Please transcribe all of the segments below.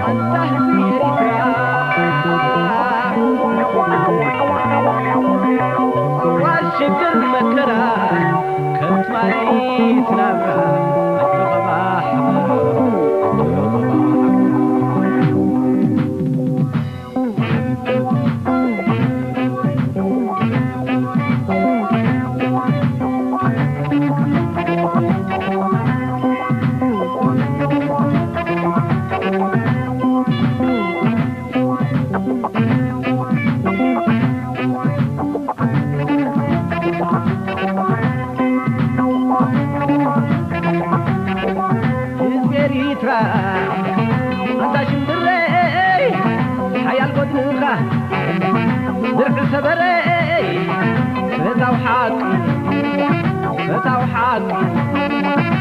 أنت في إريتريا والشجر مكرا كنت مالي تنابرا أنت شمبري حيال قدنخا درع سبري فتاو حاكي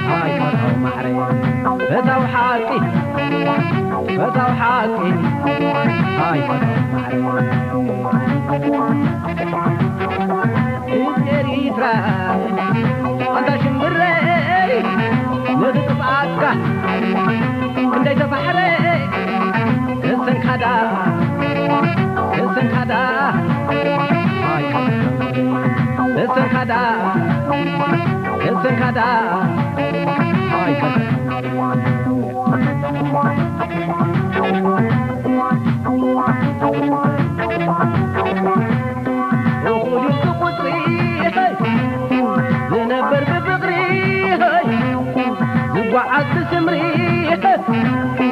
هاي فتاو محري فتاو حاكي هاي فتاو محري إريترا أنت شمبري نتقطعك كنت تفحري السن كدا هاي السن كدا هاي وقولوا قطري لنبر بفقري زبعت بسمري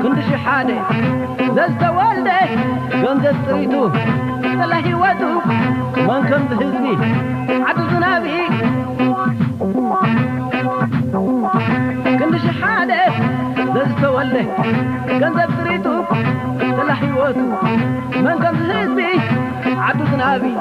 كنت شحادي زلت والدي كنت تريدو تلاهي ودو من كنت هزني عدو زنابي كنت شحادي زلت والدي كنت تريدو تلاهي ودو من كنت هزني عدو زنابي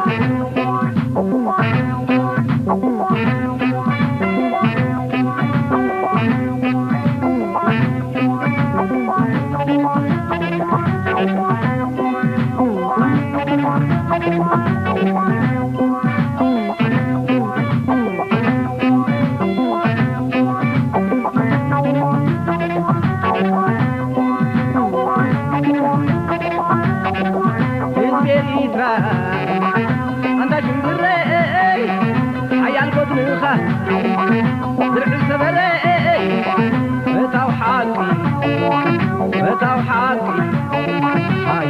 أنت شمبري حيال قدنخا درع سبري فتاو حاكي هاي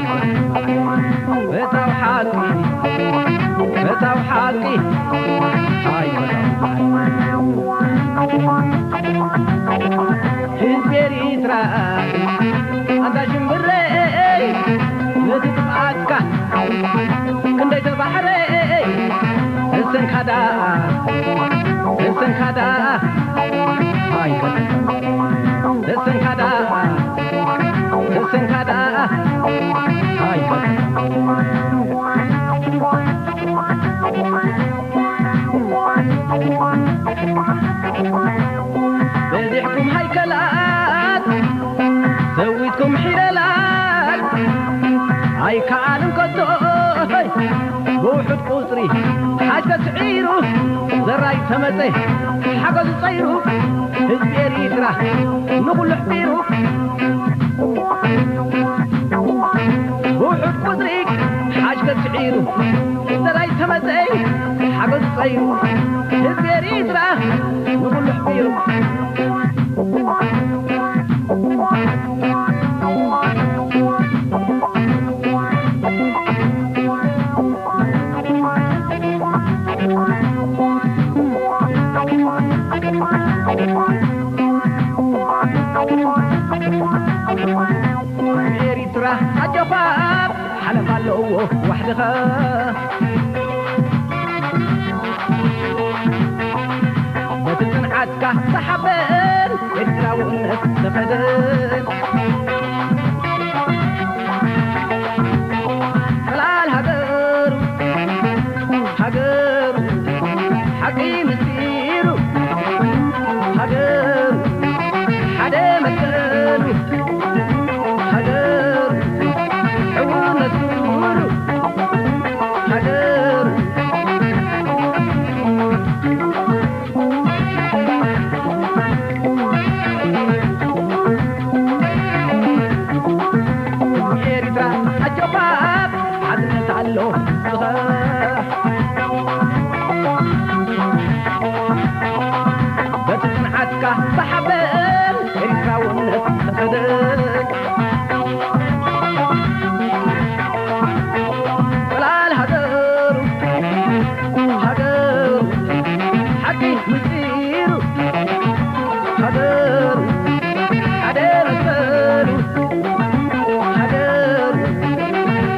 فتاو حاكي هاي إريترا أنت شمبري نتقطعك كنت تبحري السن كدا هاي السن كدا هاي بديحكم هيكلات سويتكم حلالات هاي كعالم كدوي بوحد قصري حاجة تعيرو زراي تمتي حاجة تصيرو هزب إريترا نقول حبيرو بوحد قصري حاجة تعيرو زراي تمتي حاجة تصيرو هزب إريترا نقول حبيرو إريترا الجفاف حلف اللو وحدها بتنعتك سحبين إريترا ونك تفدين خلال هدر حقي مسيرو هدر حدا مكانو هدر حوان السورو هدر تخدك طلال هدر هدر حقي مسير هدر هدر مسير هدر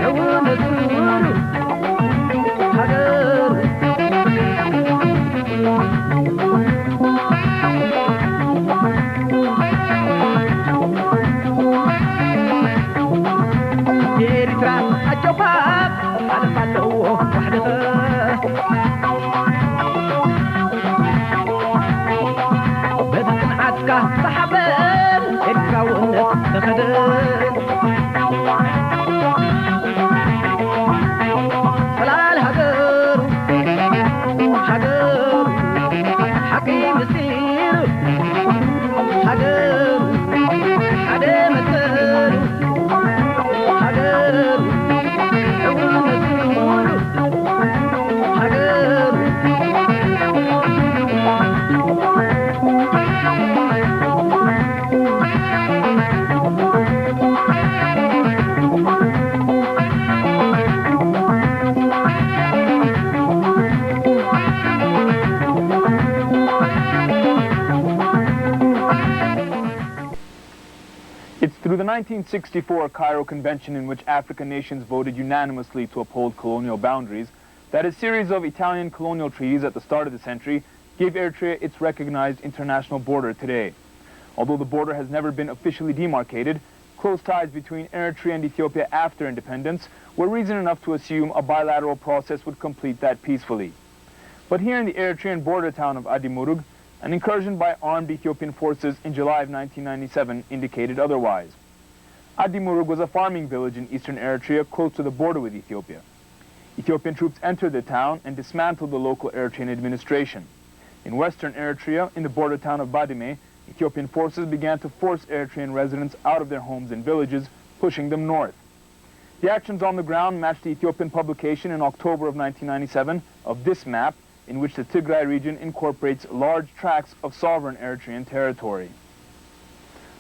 عون السور هدر إريتريا الجواب على فلو وحدها بدك عسكر صحبان إريتريا تخدم طلال هدر هدر حقي مسير هدر هدر مسير هدر عون السور هدر It's through the 1964 Cairo Convention, in which African nations voted unanimously to uphold colonial boundaries, that a series of Italian colonial treaties at the start of the century gave Eritrea its recognized international border today. Although the border has never been officially demarcated, close ties between Eritrea and Ethiopia after independence were reason enough to assume a bilateral process would complete that peacefully. But here in the Eritrean border town of Adimurug, an incursion by armed Ethiopian forces in July of 1997 indicated otherwise. Adimurug was a farming village in eastern Eritrea close to the border with Ethiopia. Ethiopian troops entered the town and dismantled the local Eritrean administration. In western Eritrea, in the border town of Badime, Ethiopian forces began to force Eritrean residents out of their homes and villages, pushing them north. The actions on the ground matched the Ethiopian publication in October of 1997 of this map, in which the Tigray region incorporates large tracts of sovereign Eritrean territory.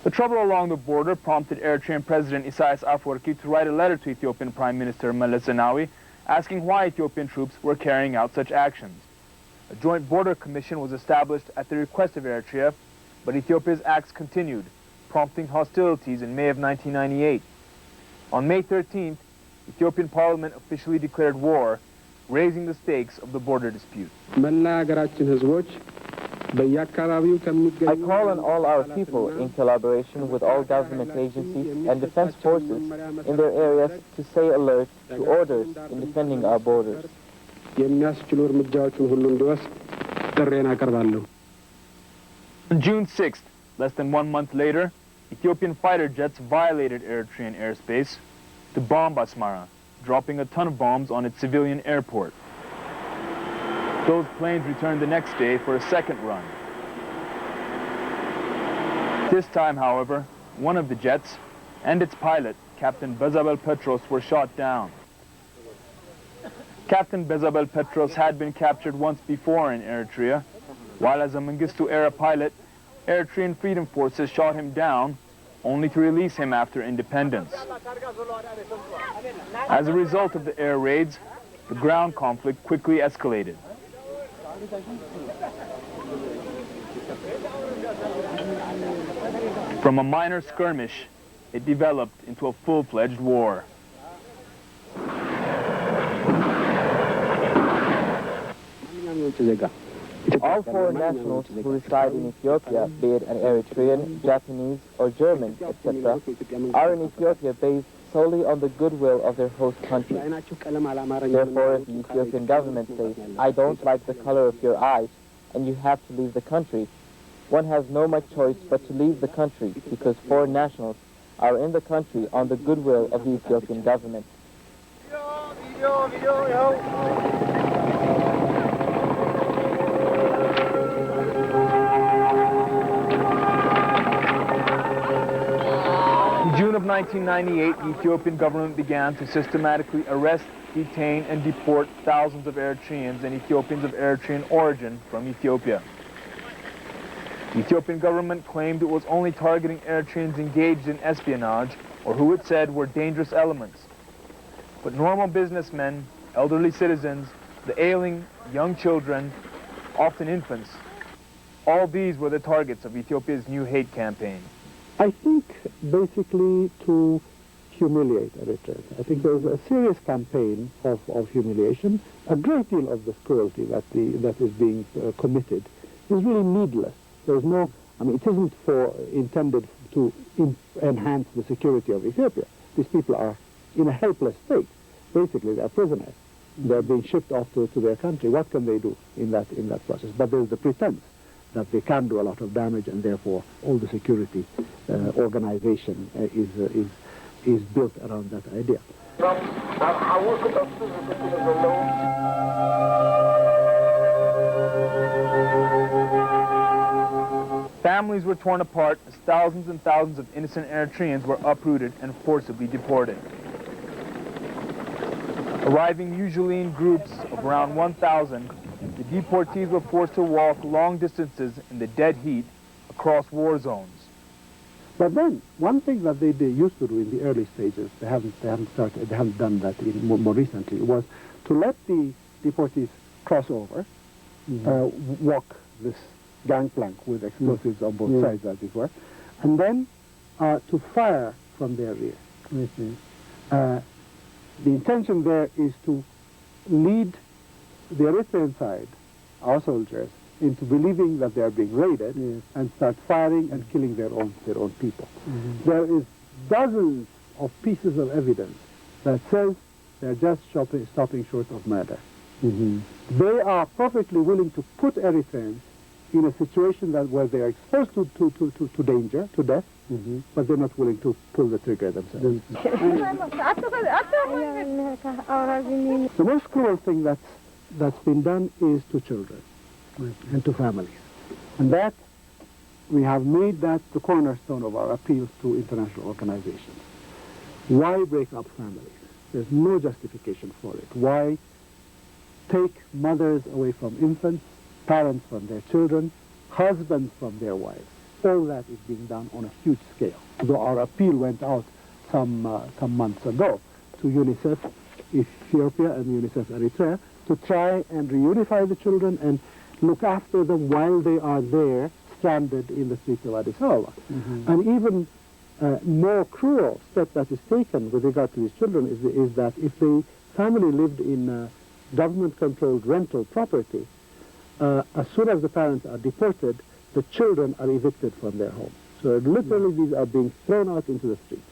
The trouble along the border prompted Eritrean President Isaias Afwerki to write a letter to Ethiopian Prime Minister Meles Zenawi asking why Ethiopian troops were carrying out such actions. A joint border commission was established at the request of Eritrea, but Ethiopia's acts continued, prompting hostilities in May of 1998. On May 13th, Ethiopian Parliament officially declared war, raising the stakes of the border dispute. I call on all our people, in collaboration with all government agencies and defense forces in their areas, to stay alert to orders in defending our borders. On June 6th, less than 1 month later, Ethiopian fighter jets violated Eritrean airspace to bomb Asmara, dropping a ton of bombs on its civilian airport. Those planes returned the next day for a second run. This time, however, one of the jets and its pilot, Captain Bezabel Petros, were shot down. Captain Bezabel Petros had been captured once before in Eritrea, while as a Mengistu-era pilot, Eritrean Freedom Forces shot him down, only to release him after independence. As a result of the air raids, the ground conflict quickly escalated. From a minor skirmish, it developed into a full-fledged war. All foreign nationals who reside in Ethiopia, be it an Eritrean, Japanese, or German, etc., are in Ethiopia based solely on the goodwill of their host country. Therefore, if the Ethiopian government says, "I don't like the color of your eyes, and you have to leave the country," one has no much choice but to leave the country, because foreign nationals are in the country on the goodwill of the Ethiopian government. In June of 1998, the Ethiopian government began to systematically arrest, detain, and deport thousands of Eritreans and Ethiopians of Eritrean origin from Ethiopia. The Ethiopian government claimed it was only targeting Eritreans engaged in espionage or who it said were dangerous elements. But normal businessmen, elderly citizens, the ailing, young children, often infants, all these were the targets of Ethiopia's new hate campaign. I think basically to humiliate Eritrea. I think there was a serious campaign of humiliation. A great deal of this cruelty that is being committed is really needless. There's no, I mean, it isn't intended to enhance the security of Ethiopia. These people are in a helpless state. Basically, they're prisoners. They're being shipped off to their country. What can they do in that process? But there's the pretense that they can do a lot of damage, and therefore all the security organization is built around that idea. Families were torn apart as thousands and thousands of innocent Eritreans were uprooted and forcibly deported. Arriving usually in groups of around 1,000, the deportees were forced to walk long distances in the dead heat across war zones. But then, one thing that they used to do in the early stages, they haven't done that more recently, was to let the deportees cross over, walk this gangplank with explosives on both sides, as it were, and then to fire from their rear. The intention there is to lead the Eritrean side, our soldiers, into believing that they are being raided and start firing and killing their own people. There is dozens of pieces of evidence that says they're just stopping short of murder. They are perfectly willing to put Eritreans in a situation where they are exposed to danger, to death, but they're not willing to pull the trigger themselves. The most cruel thing that's been done is to children and to families. And that, we have made that the cornerstone of our appeals to international organizations. Why break up families? There's no justification for it. Why take mothers away from infants, parents from their children, husbands from their wives? All that is being done on a huge scale. Though our appeal went out some months ago to UNICEF Ethiopia and UNICEF Eritrea to try and reunify the children and look after them while they are there, stranded in the streets of Addis Ababa. And even more cruel step that is taken with regard to these children is that if the family lived in government-controlled rental property, as soon as the parents are deported, the children are evicted from their homes. So literally these are being thrown out into the streets.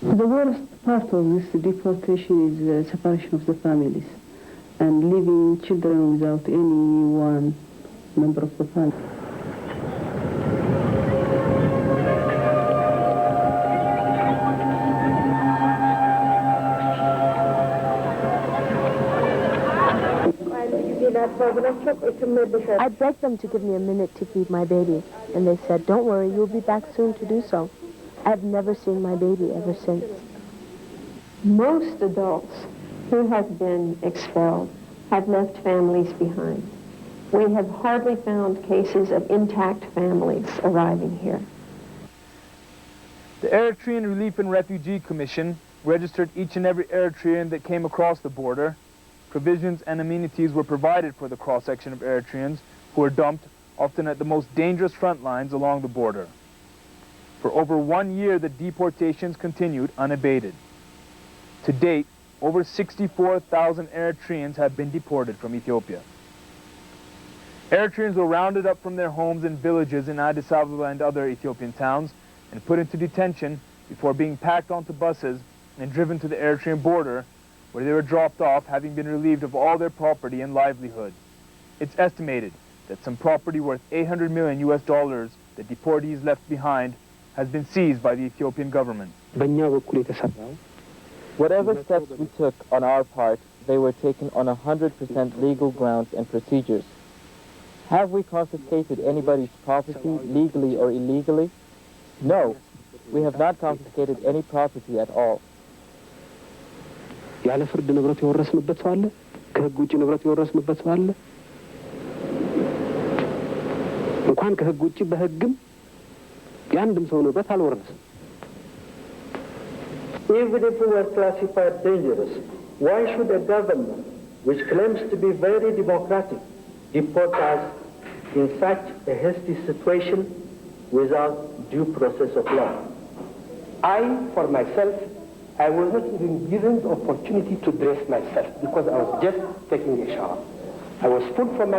The worst part of this deportation is the separation of the families and leaving children without any one member of the family. I begged them to give me a minute to feed my baby, and they said, "Don't worry, you'll be back soon to do so." I've never seen my baby ever since. Most adults who have been expelled have left families behind. We have hardly found cases of intact families arriving here. The Eritrean Relief and Refugee Commission registered each and every Eritrean that came across the border. Provisions and amenities were provided for the cross-section of Eritreans who were dumped often at the most dangerous front lines along the border. For over 1 year, the deportations continued unabated. To date, over 64,000 Eritreans have been deported from Ethiopia. Eritreans were rounded up from their homes and villages in Addis Ababa and other Ethiopian towns and put into detention before being packed onto buses and driven to the Eritrean border, where they were dropped off, having been relieved of all their property and livelihood. It's estimated that some property worth $800 million that deportees left behind has been seized by the Ethiopian government. Whatever steps we took on our part, they were taken on 100% legal grounds and procedures. Have we confiscated anybody's property, legally or illegally? No, we have not confiscated any property at all. ያለ ፍርድ ንብረት የወረስንበት ሰው አለ? ከህግ ውጭ ንብረት የወረስንበት ሰው አለ? እንኳን ከህግ ውጪ በህግም ያንድም ሰው ንብረት አልወረስም። Even if we were classified dangerous, why should a government which claims to be very democratic deport us in such a hasty situation without due process of law? I, for myself, I was not even given the opportunity to dress myself because I was just taking a shower. I was pulled from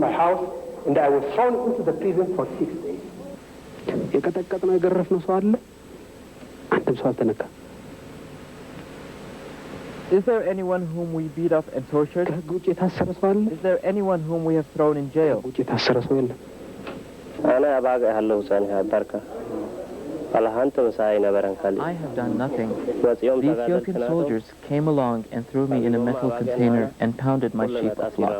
my house and I was thrown into the prison for 6 days. የቀጠቀጥነው የገረፍነው ሰው አለ? አንድም ሰው አልተነካም። Is there anyone whom we beat up and tortured? ከህግ ውጭ የታሰረ ሰው አለ? Is there anyone whom we have thrown in jail? ውጭ የታሰረ ሰው የለም። أنا أبغى أهله وساني هباركة. على هانت وساي نبرن خالي. I have done nothing. The Ethiopian soldiers came along and threw me in a metal container and pounded my sheep flock.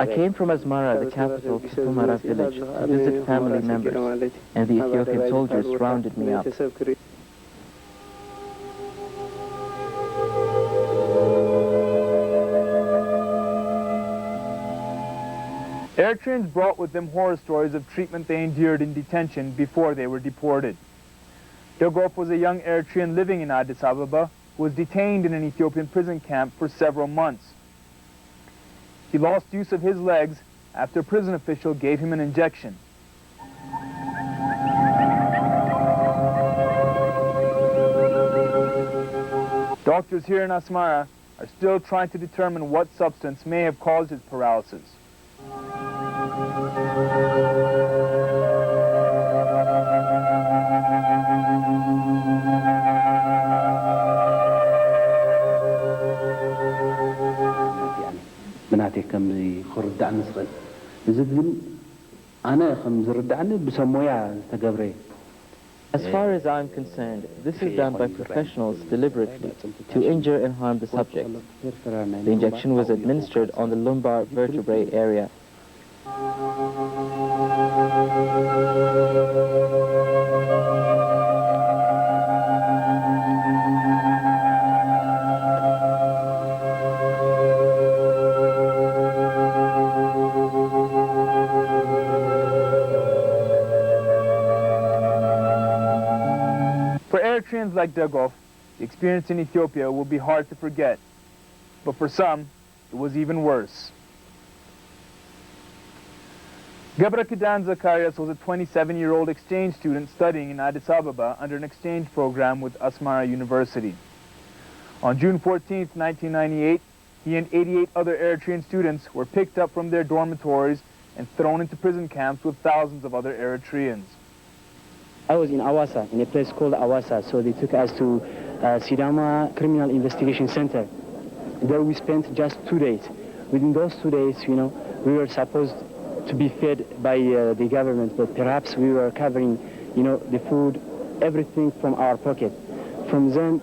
I came from Asmara, the capital, to Tumara village to visit family members, and the Ethiopian soldiers rounded me up. Eritreans brought with them horror stories of treatment they endured in detention before they were deported. Dogop was a young Eritrean living in Addis Ababa who was detained in an Ethiopian prison camp for several months. He lost use of his legs after a prison official gave him an injection. Doctors here in Asmara are still trying to determine what substance may have caused his paralysis. بناتي كم يخرج عن صغير زين أنا خم زرد عني بسمويا تجبري. As far as I'm concerned, this is done by professionals deliberately to injure and harm the subject. The injection was administered on the lumbar vertebrae area. For Eritreans like Dagov, the experience in Ethiopia will be hard to forget. But for some, it was even worse. Gebra Kidan Zacharias was a 27-year-old exchange student studying in Addis Ababa under an exchange program with Asmara University. On June 14, 1998, he and 88 other Eritrean students were picked up from their dormitories and thrown into prison camps with thousands of other Eritreans. I was in Awasa, in a place called Awasa, so they took us to Sidama Criminal Investigation Center. There we spent just 2 days. Within those 2 days, we were supposed to be fed by the government, but perhaps we were covering, the food, everything from our pocket. From then,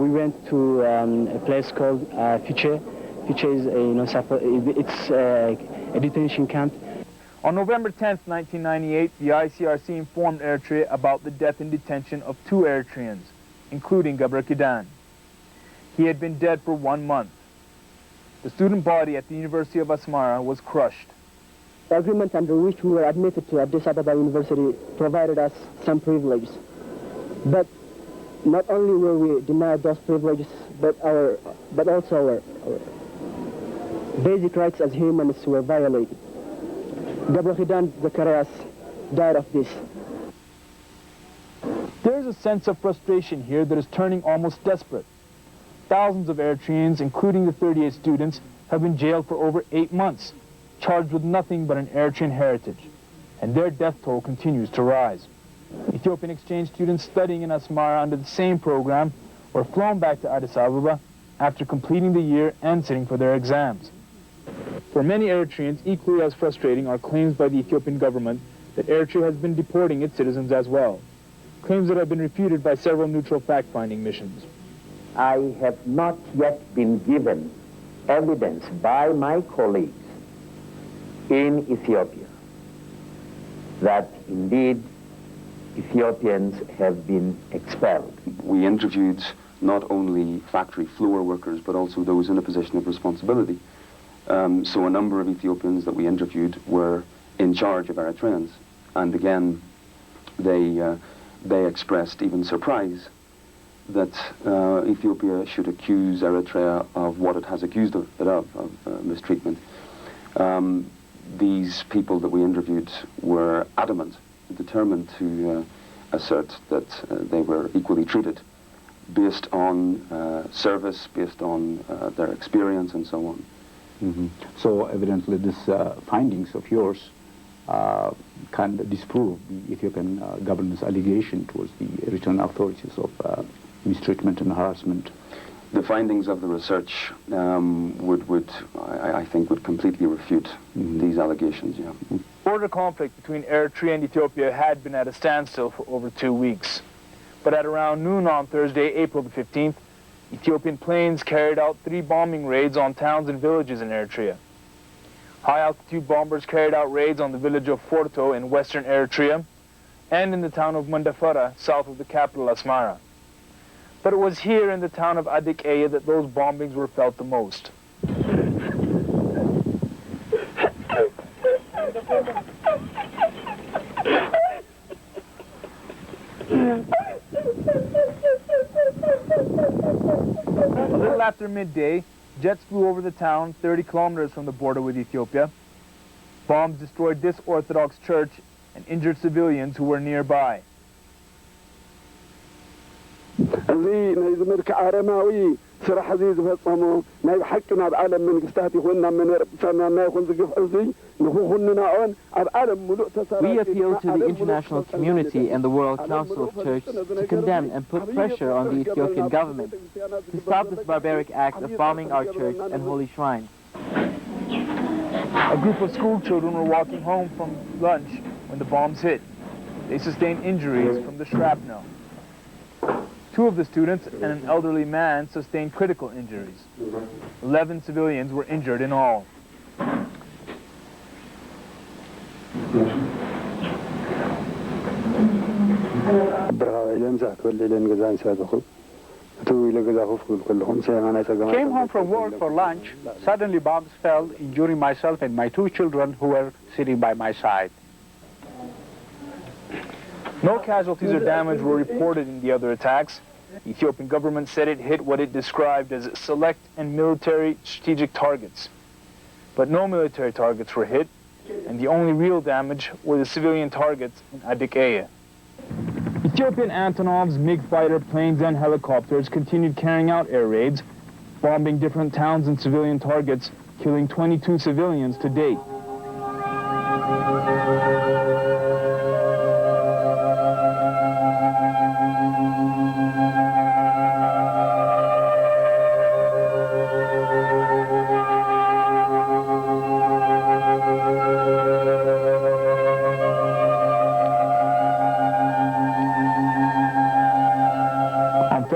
we went to a place called Fiche. Fiche is, it's a detention camp. On November 10, 1998, the ICRC informed Eritrea about the death in detention of 2 Eritreans, including Gebra Kidan. He had been dead for 1 month. The student body at the University of Asmara was crushed. The agreement under which we were admitted to Addis Ababa University provided us some privileges. But not only were we denied those privileges, but also our basic rights as humans were violated. Gebra Kidan Zacharias died of this. There is a sense of frustration here that is turning almost desperate. Thousands of Eritreans, including the 38 students, have been jailed for over 8 months, charged with nothing but an Eritrean heritage, and their death toll continues to rise. Ethiopian exchange students studying in Asmara under the same program were flown back to Addis Ababa after completing the year and sitting for their exams. For many Eritreans, equally as frustrating are claims by the Ethiopian government that Eritrea has been deporting its citizens as well, claims that have been refuted by several neutral fact-finding missions. I have not yet been given evidence by my colleagues in Ethiopia that indeed Ethiopians have been expelled. We interviewed not only factory floor workers but also those in a position of responsibility. So a number of Ethiopians that we interviewed were in charge of Eritreans. And again, they expressed even surprise that Ethiopia should accuse Eritrea of what it has accused it of mistreatment. These people that we interviewed were adamant, determined to assert that they were equally treated based on service, based on their experience and so on. Mm-hmm. So evidently these findings of yours can disprove the Ethiopian government's allegation towards the Eritrean authorities of mistreatment and harassment. The findings of the research I think would completely refute these allegations, yeah. Border conflict between Eritrea and Ethiopia had been at a standstill for over 2 weeks. But at around noon on Thursday, April the 15th, Ethiopian planes carried out 3 bombing raids on towns and villages in Eritrea. High-altitude bombers carried out raids on the village of Forto in western Eritrea and in the town of Mandafara, south of the capital Asmara. But it was here in the town of Adik-Eye that those bombings were felt the most. A little after midday, jets flew over the town 30 kilometers from the border with Ethiopia. Bombs destroyed this Orthodox church and injured civilians who were nearby. ስራሕ እዚ ዝፈጸሙ ናይ ብሓቂ ናብ ዓለም መንግስታት ይኹንና ምን ሰናና ይኹን ዝግፍ እዚ ንኹንናኦን ኣብ ዓለም ሙሉእ ተሰራ We appeal to the international community and the World Council of Churches to condemn and put pressure on the Ethiopian government to stop this barbaric act of bombing our church and holy shrine. A group of school children were walking home from lunch when the bombs hit. They sustained injuries from the shrapnel. 2 of the students and an elderly man sustained critical injuries. 11 civilians were injured in all. Came home from work for lunch. Suddenly bombs fell, injuring myself and my 2 children who were sitting by my side. No casualties or damage were reported in the other attacks. The Ethiopian government said it hit what it described as select and military strategic targets. But no military targets were hit, and the only real damage were the civilian targets in Adik-Eye. Ethiopian Antonov's MiG fighter planes and helicopters continued carrying out air raids, bombing different towns and civilian targets, killing 22 civilians to date.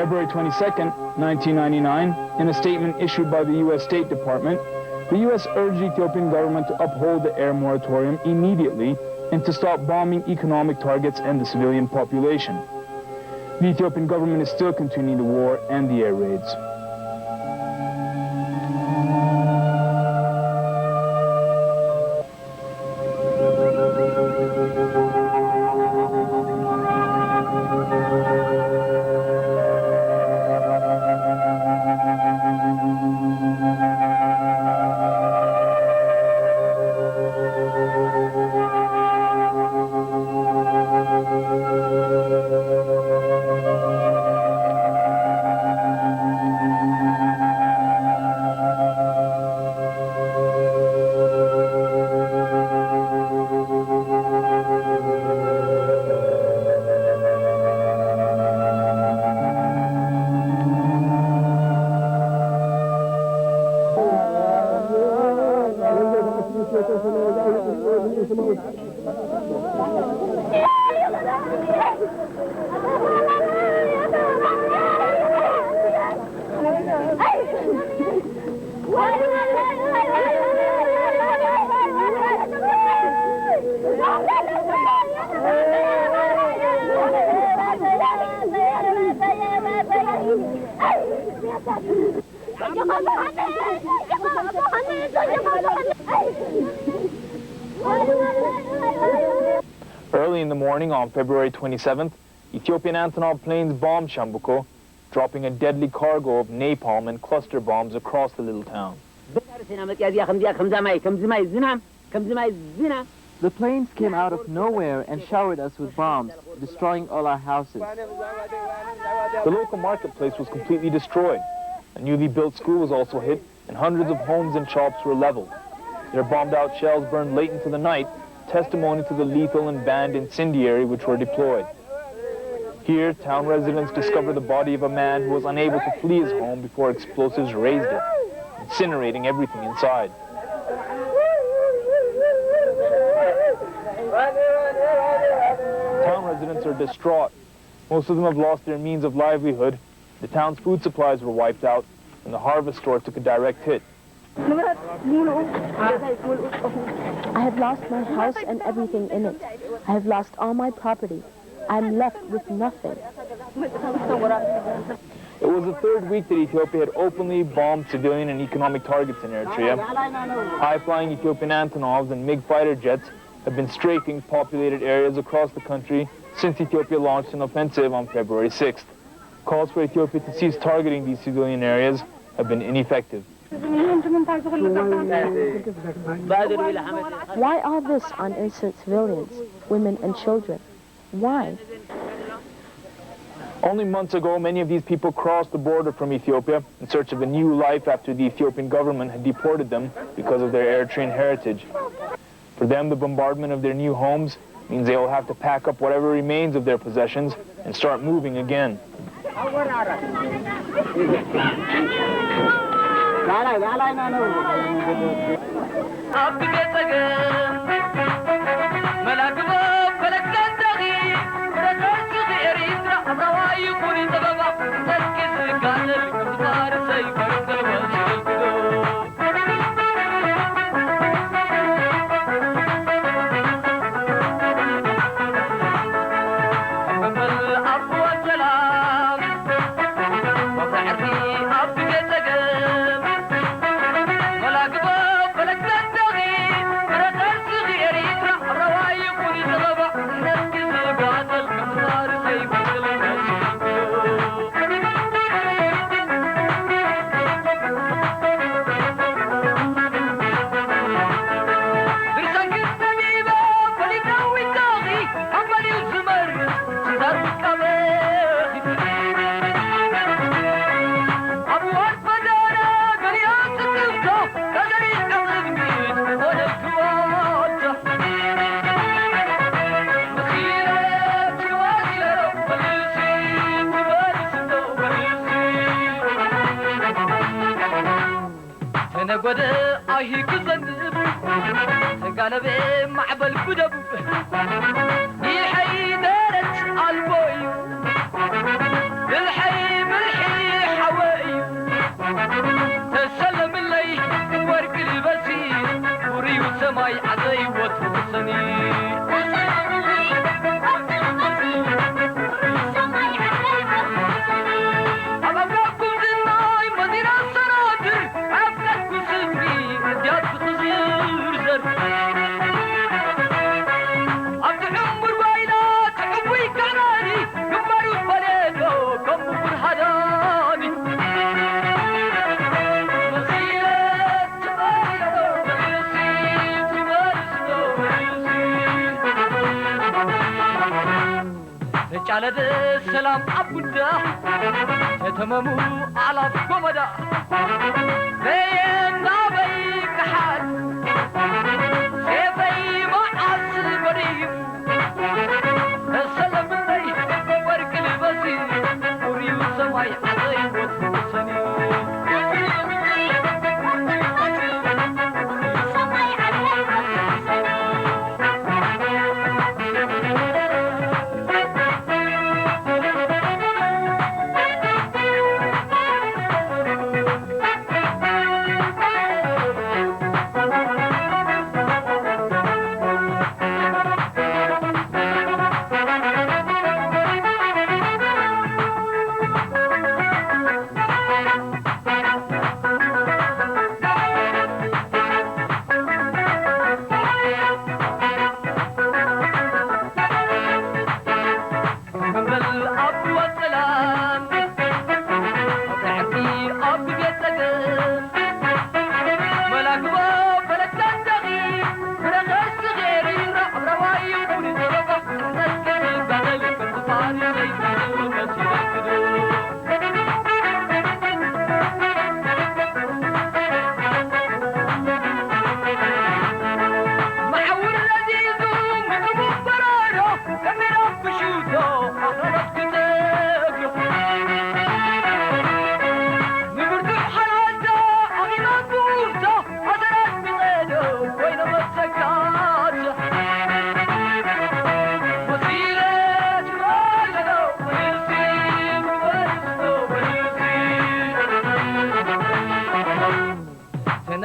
February 22nd, 1999, in a statement issued by the U.S. State Department, the U.S. urged the Ethiopian government to uphold the air moratorium immediately and to stop bombing economic targets and the civilian population. The Ethiopian government is still continuing the war and the air raids. Early in the morning on February 27th, Ethiopian Antonov planes bombed Shambuko, dropping a deadly cargo of napalm and cluster bombs across the little town. The planes came out of nowhere and showered us with bombs, destroying all our houses. The local marketplace was completely destroyed. A newly built school was also hit, and hundreds of homes and shops were leveled. Their bombed-out shells burned late into the night, testimony to the lethal and banned incendiary which were deployed. Here, town residents discovered the body of a man who was unable to flee his home before explosives razed it, incinerating everything inside. Town residents are distraught. Most of them have lost their means of livelihood. The town's food supplies were wiped out, and the harvest store took a direct hit. I have lost my house and everything in it. I have lost all my property. I'm left with nothing. It was the third week that Ethiopia had openly bombed civilian and economic targets in Eritrea. High-flying Ethiopian Antonovs and MiG fighter jets have been strafing populated areas across the country since Ethiopia launched an offensive on February 6th. Calls for Ethiopia to cease targeting these civilian areas have been ineffective. Why all this on innocent civilians, women and children? Why? Only months ago, many of these people crossed the border from Ethiopia in search of a new life after the Ethiopian government had deported them because of their Eritrean heritage. For them, the bombardment of their new homes means they will have to pack up whatever remains of their possessions and start moving again. سلام عبدا تتممو على الكومدا بين نابي كحال سيفي معص البريم السلام مني ورق البصير وريو سماي عظيم وتوصني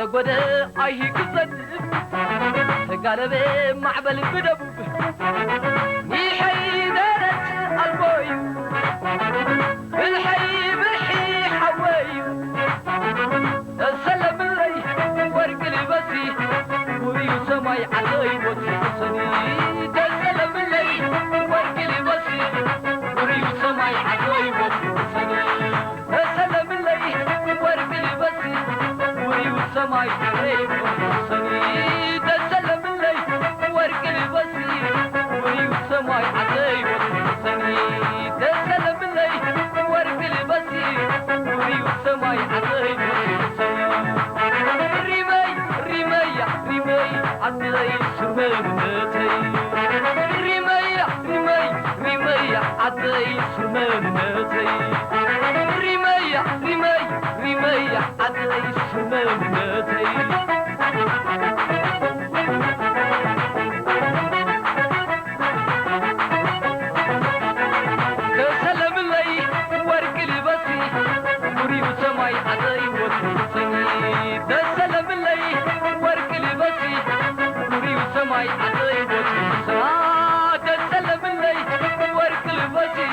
تقود أيه كسد تقلب معبل بدب يحيي دارت البوي بالحي بحي حوي السلم اللي ورق لبسي وري سماي علي وتصني السلم اللي ورق لبسي وري سماي علي وتصني السلم اللي ورق لبسي وري سماي علي وتصني السلم اللي ورق لبسي وري سماي علي وتصني السلم اللي ورق لبسي وري سماي علي وتصني عدي سرمانتي رمي عدي سرمانتي رمي عدي سرمانتي تسلم لي ورق لبسي وري سماي عدي وتصني تسلم لي ورق لبسي سماي عطي وتصنع تسلم لي ورق لبسي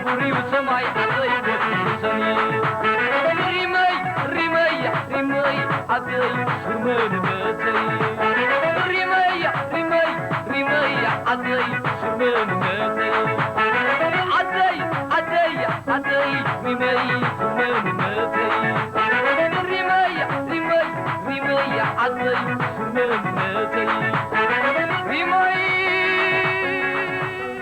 وري وسماي عطي وتصني رمي عطي سرمان ماتي رمي عطي سرمان ماتي عطي رمي سرمان ماتي رمي عطي سرمان ماتي رمي